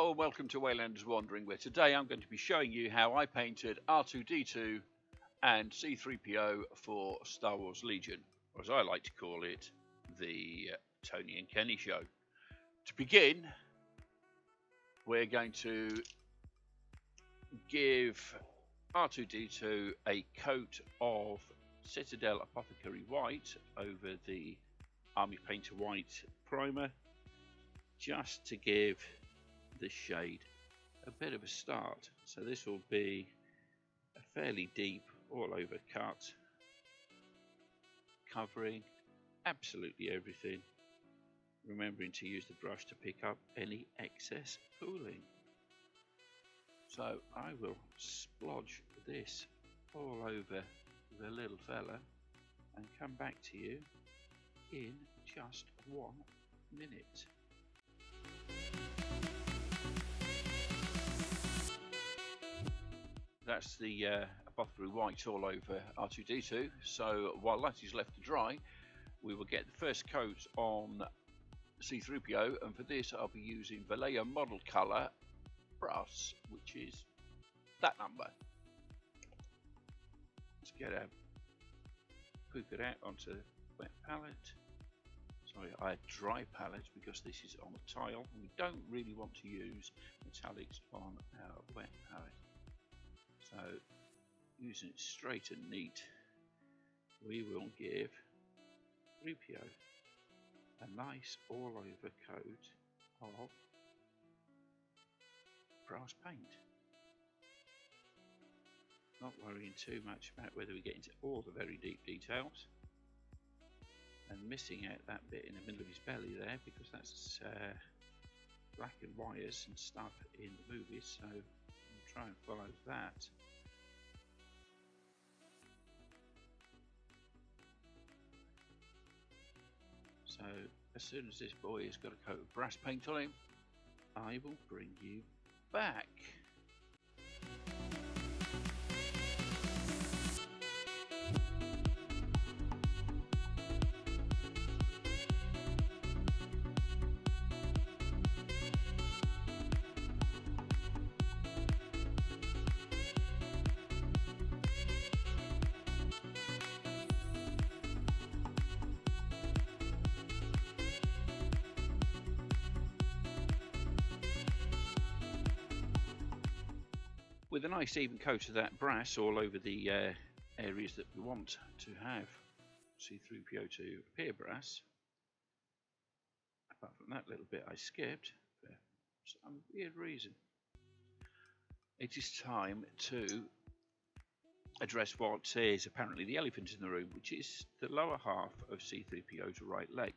Hello and welcome to Waylander's Wandering, where today I'm going to be showing you how I painted R2D2 and C3PO for Star Wars Legion, or as I like to call it, the Tony and Kenny show. To begin, we're going to give R2D2 a coat of Citadel Apothecary White over the Army Painter White primer, just to give the shade a bit of a start. So this will be a fairly deep all over cut, covering absolutely everything, remembering to use the brush to pick up any excess pooling. So I will splodge this all over the little fella and come back to you in just 1 minute. That's the Apothecary White all over R2D2. So while that is left to dry, we will get the first coat on C3PO, and for this I'll be using Vallejo Model Colour Brass, which is that number. Let's get a poop it out onto the wet palette. Sorry, I had dry palette because this is on a tile. We don't really want to use metallics on our wet palette. So, using it straight and neat, we will give 3PO a nice all over coat of brass paint. Not worrying too much about whether we get into all the very deep details, and missing out that bit in the middle of his belly there, because that's blackened wires and stuff in the movies, so we'll try and follow that. So as soon as this boy has got a coat of brass paint on him, I will bring you back. With a nice even coat of that brass all over the areas that we want to have C3PO to appear brass, apart from that little bit I skipped for some weird reason, it is time to address what is apparently the elephant in the room, which is the lower half of C3PO's right leg,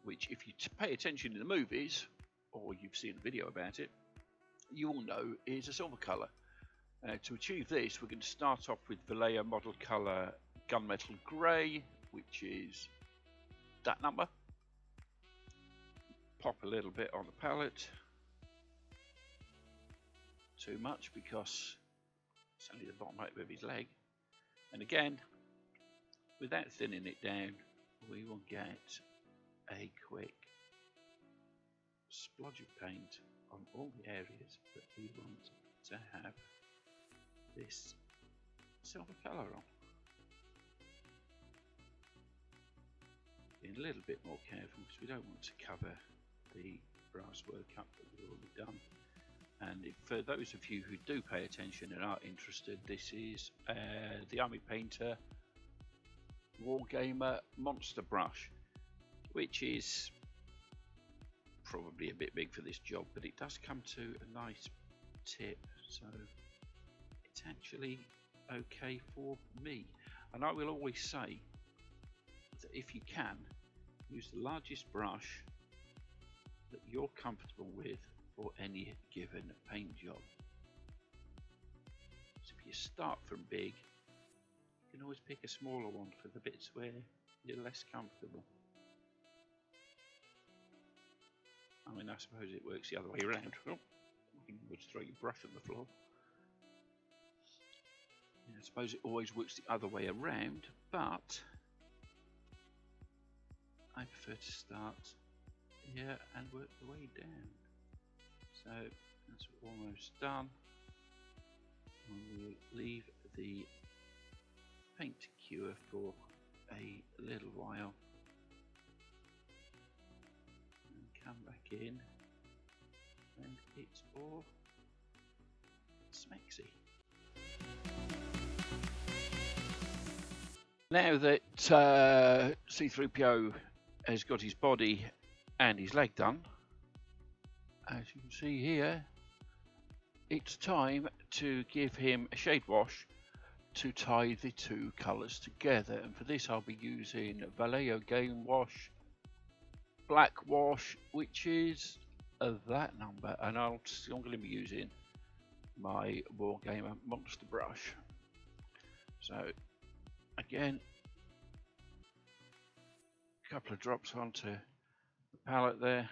which, if you pay attention in the movies, or you've seen a video about it, you will know is a silver colour. To achieve this, we're going to start off with Vallejo Model Colour Gunmetal Grey, which is that number. Pop a little bit on the palette. Too much because it's only the bottom right of his leg. And again, without thinning it down, we will get a quick splodge of paint on all the areas that we want to have this silver colour on. Being a little bit more careful because we don't want to cover the brass work up that we've already done. And if, for those of you who do pay attention and are interested, this is the Army Painter Wargamer Monster Brush, which is probably a bit big for this job, but it does come to a nice tip, so it's actually okay for me. And I will always say that if you can, use the largest brush that you're comfortable with for any given paint job. So if you start from big, you can always pick a smaller one for the bits where you're less comfortable. I mean, I suppose it works the other way around. Oh, you would throw your brush on the floor. I suppose it always works the other way around, but I prefer to start here and work the way down. So That's almost done. We'll leave the paint to cure for a little while and come back in, and it's all smexy. Now that C3PO has got his body and his leg done, as you can see here, it's time to give him a shade wash to tie the two colours together, and for this I'll be using Vallejo Game Wash Black Wash, which is that number, and I'm going to be using my Wargamer Monster brush. So again, a couple of drops onto the palette there,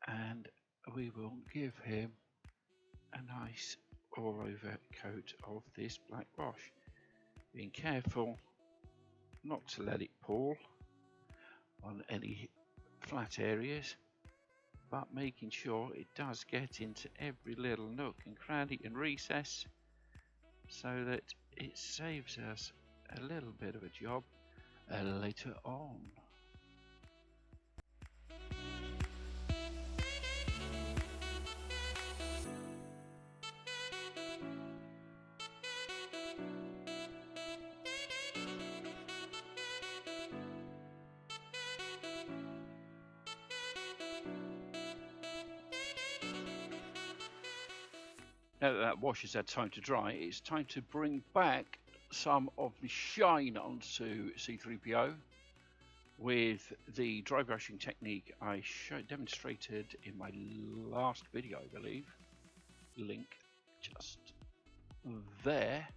and we will give him a nice all over coat of this black wash, being careful not to let it pour on any flat areas, but making sure it does get into every little nook and cranny and recess, so that it saves us a little bit of a job later on. Now that wash has had time to dry, it's time to bring back some of the shine onto C3PO with the dry brushing technique I demonstrated in my last video, I believe. Link just there.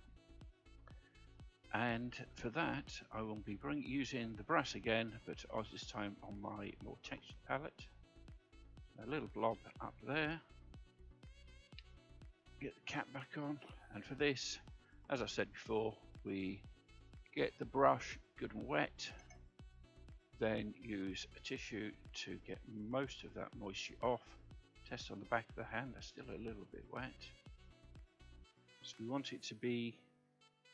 And for that, I will be using the brass again, but this time on my more textured palette. A little blob up there. Get the cap back on, and for this, as I said before, we get the brush good and wet, then use a tissue to get most of that moisture off. Test on the back of the hand, that's still a little bit wet. So we want it to be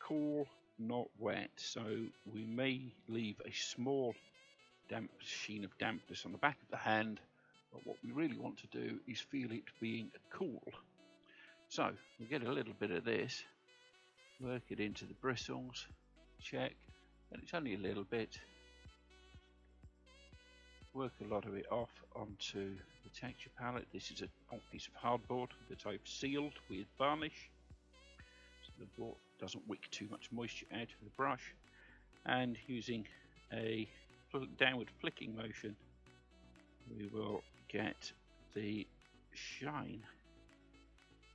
cool, not wet, so we may leave a small sheen of dampness on the back of the hand, but what we really want to do is feel it being cool. So we get a little bit of this, work it into the bristles, check, and it's only a little bit. Work a lot of it off onto the texture palette. This is a piece of hardboard that I've sealed with varnish, so the board doesn't wick too much moisture out of the brush. And using a downward flicking motion, we will get the shine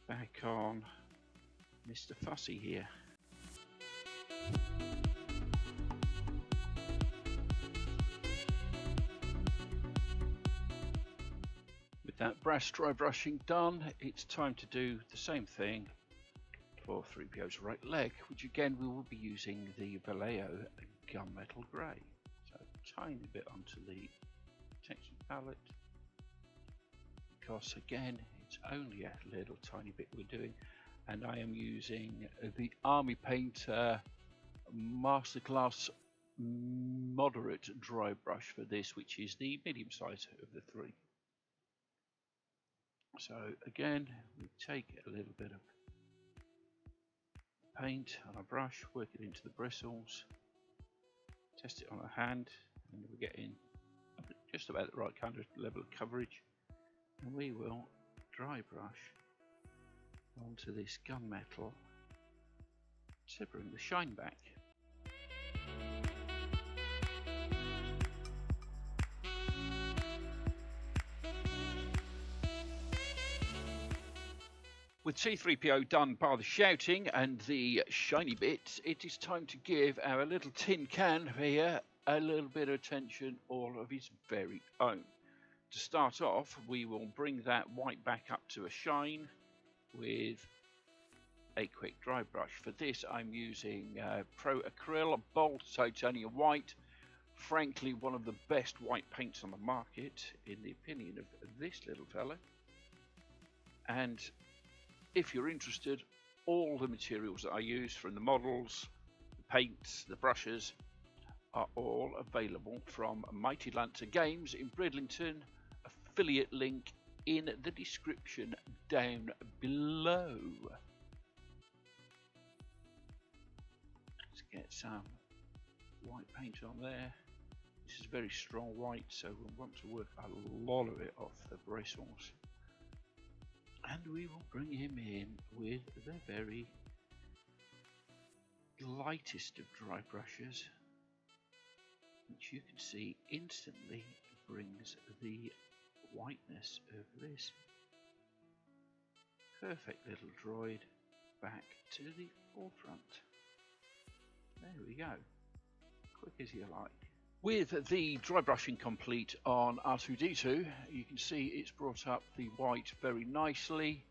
back on Mr. Fussy here. With that brass dry brushing done, it's time to do the same thing for 3PO's right leg, which again we will be using the Vallejo Gunmetal Grey. So a tiny bit onto the texture palette, because again it's only a little tiny bit we're doing, and I am using the Army Painter Masterclass Moderate Dry Brush for this, which is the medium size of the three. So again, we take a little bit of paint on a brush, work it into the bristles, test it on a hand, and we're getting just about the right kind of level of coverage, and we will dry brush onto this gunmetal to bring the shine back. With C3PO done by the shouting and the shiny bits, it is time to give our little tin can here a little bit of attention all of his very own. To start off, we will bring that white back up to a shine with a quick dry brush. For this, I'm using Pro Acryl Bold Titanium White Frankly, one of the best white paints on the market, in the opinion of this little fella. And if you're interested, all the materials that I use, from the models, the paints, the brushes, are all available from Mighty Lancer Games in Bridlington. Affiliate link in the description down below. Let's get some white paint on there. This is very strong white, so we'll want to work a lot of it off the bristles. And we will bring him in with the very lightest of dry brushes, which you can see instantly brings the whiteness of this perfect little droid back to the forefront. There we go, quick as you like. With the dry brushing complete on R2D2, you can see it's brought up the white very nicely,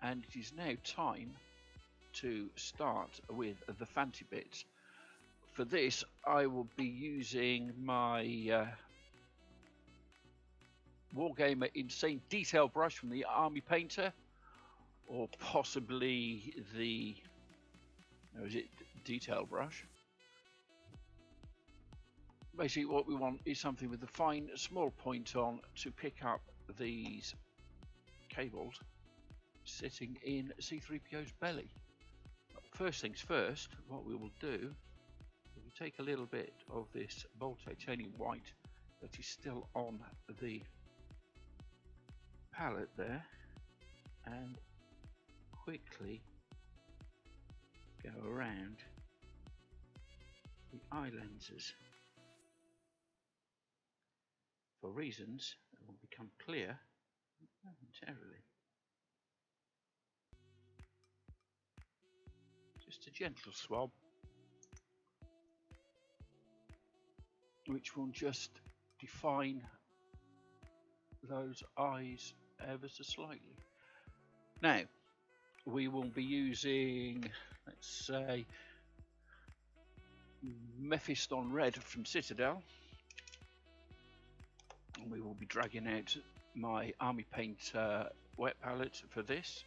and it is now time to start with the fancy bits. For this, I will be using my Wargamer Insane Detail brush from the Army Painter, or possibly the, Detail brush. Basically what we want is something with a fine small point on to pick up these cables sitting in C3PO's belly. First things first, what we will do, we will take a little bit of this bold titanium white that is still on the palette there, and quickly go around the eye lenses for reasons that will become clear momentarily. Just a gentle swab, which will just define those eyes ever so slightly. Now we will be using, let's say, Mephiston Red from Citadel, and we will be dragging out my Army Paint wet palette for this,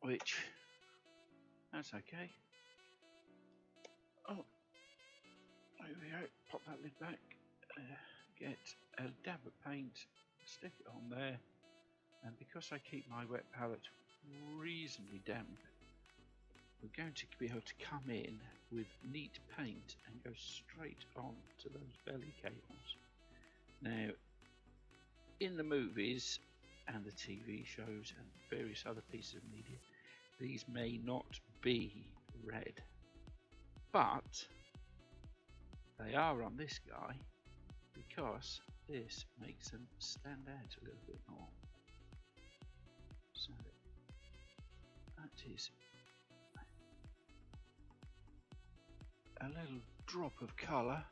which, that's okay. Oh, there we go, pop that lid back, get a dab of paint, stick it on there, and because I keep my wet palette reasonably damp, we're going to be able to come in with neat paint and go straight on to those belly cables. Now, in the movies and the TV shows and various other pieces of media, these may not be red, but they are on this guy because this makes them stand out a little bit more. So that is a little drop of colour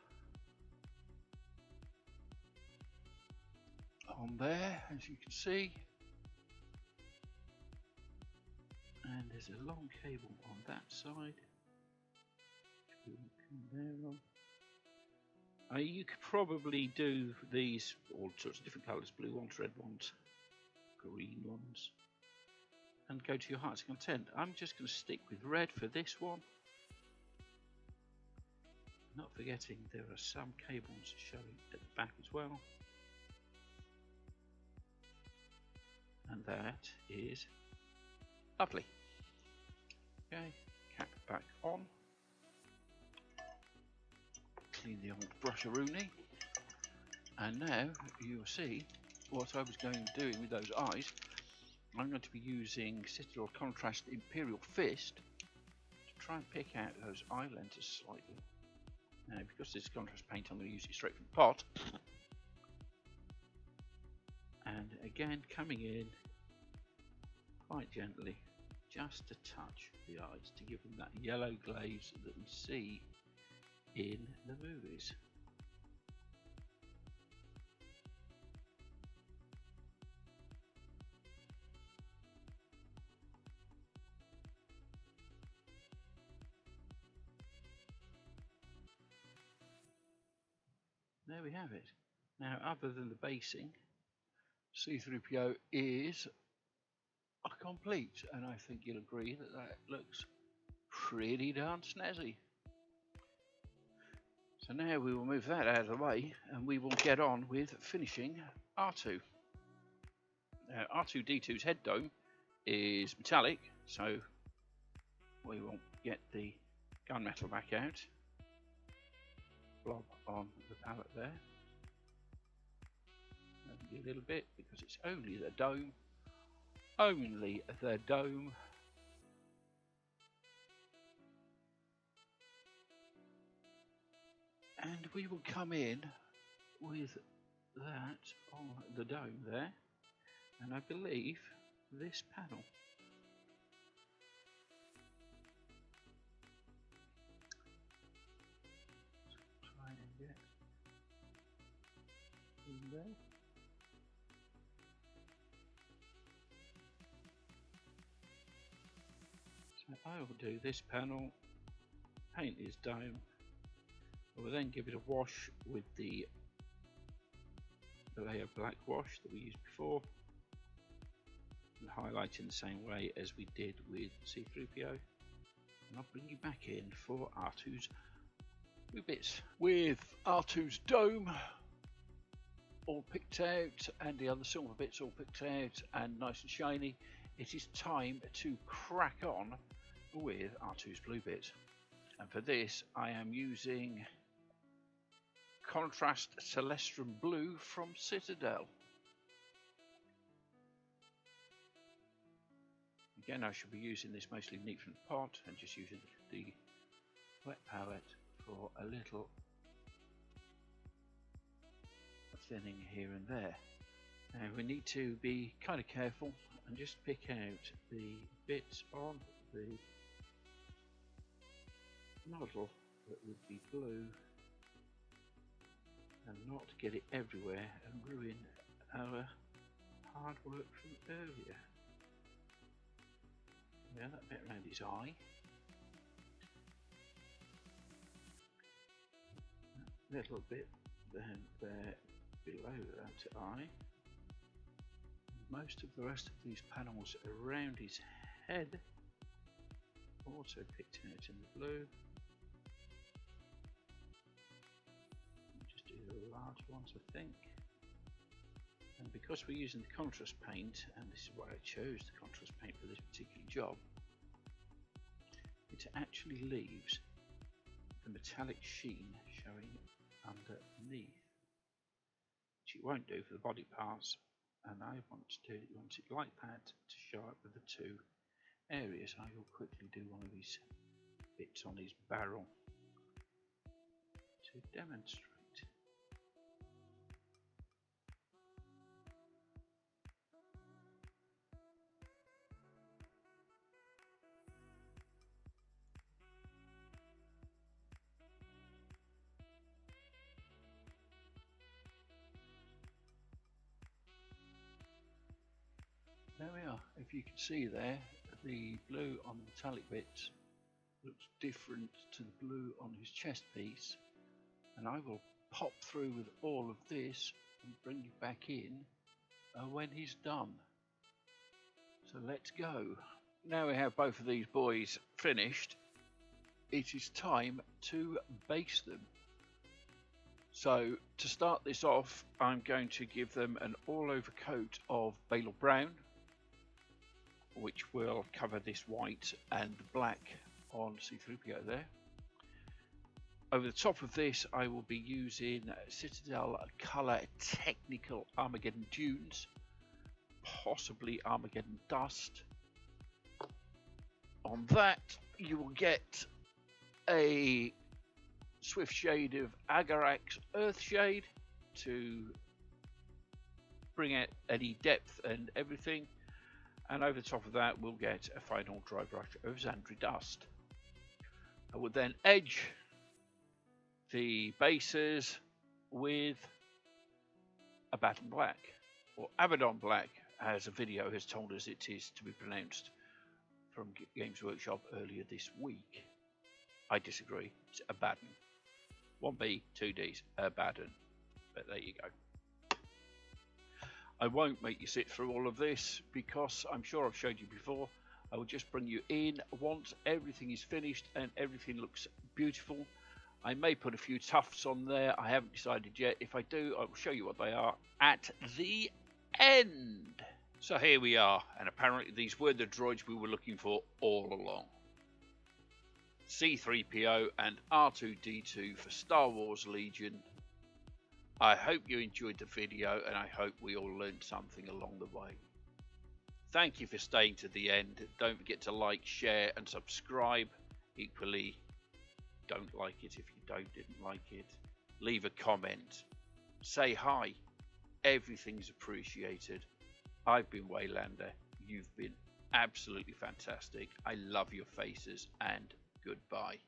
on there, as you can see, and there's a long cable on that side. We will come there on. You could probably do these all sorts of different colours: blue ones, red ones, green ones, and go to your heart's content. I'm just going to stick with red for this one. Not forgetting there are some cables showing at the back as well. And that is lovely. Okay, cap back on. Clean the old brusharoonie. And now you'll see what I was going to do with those eyes. I'm going to be using Citadel Contrast Imperial Fist to try and pick out those eye lenses slightly. Now, because this is contrast paint, I'm going to use it straight from the pot. And again, coming in quite gently, just to touch the eyes to give them that yellow glaze that we see in the movies. there we have it. Now, other than the basing, C3PO is a complete, and I think you'll agree that that looks pretty darn snazzy. So now we will move that out of the way and we will get on with finishing R2. R2D2's head dome is metallic, so we will get the gunmetal back out, blob on the pallet there, maybe a little bit because it's only the dome, only the dome. And we will come in with that on the dome there, and I believe this panel. Let's try and get in there. So I will do this panel, paint his dome. I will then give it a wash with the layer black wash that we used before, and highlight in the same way as we did with C3PO. And I'll bring you back in for R2's wee bits. With R2's dome all picked out and the other silver bits all picked out and nice and shiny, it is time to crack on with R2's blue bits. And for this I am using Contrast Celestrum Blue from Citadel. Again, I should be using this mostly neat from the pot and just using the wet palette for a little thinning here and there. Now we need to be kind of careful and just pick out the bits on the model that would be blue and not get it everywhere and ruin our hard work from earlier. Yeah, that bit around his eye. That little bit down there below that eye. Most of the rest of these panels around his head also picked out in the blue. Just do the large ones, I think. And because we're using the contrast paint, and this is why I chose the contrast paint for this particular job, it actually leaves the metallic sheen showing underneath, which it won't do for the body parts, and I want it like that to show up with the two areas. I will quickly do one of these bits on his barrel to demonstrate. There we are. If you can see there, the blue on the metallic bits looks different to the blue on his chest piece, and I will pop through with all of this and bring you back in when he's done. So let's go. Now we have both of these boys finished, it is time to base them. So to start this off, I'm going to give them an all-over coat of Bale Brown, which will cover this white and black on C3PO there. Over the top of this, I will be using Citadel Colour Technical Armageddon Dunes, possibly Armageddon Dust. On that, you will get a swift shade of Agarax Earthshade to bring out any depth and everything. And over the top of that, we'll get a final dry brush of Xandri Dust. I will then edge the bases with Abaddon Black, or Abaddon Black, as a video has told us it is to be pronounced from Games Workshop earlier this week. I disagree. It's Abaddon. 1B, 2Ds, Abaddon. But there you go. I won't make you sit through all of this because I'm sure I've showed you before. I will just bring you in once everything is finished and everything looks beautiful. I may put a few tufts on there. I haven't decided yet. If I do, I will show you what they are at the end. So here we are, and apparently these were the droids we were looking for all along. C3PO and R2D2 for Star Wars Legion. I hope you enjoyed the video, and I hope we all learned something along the way. Thank you for staying to the end. Don't forget to like, share and subscribe. Equally, don't like it if you didn't like it. Leave a comment. Say hi. Everything's appreciated. I've been Waylander. You've been absolutely fantastic. I love your faces, and goodbye.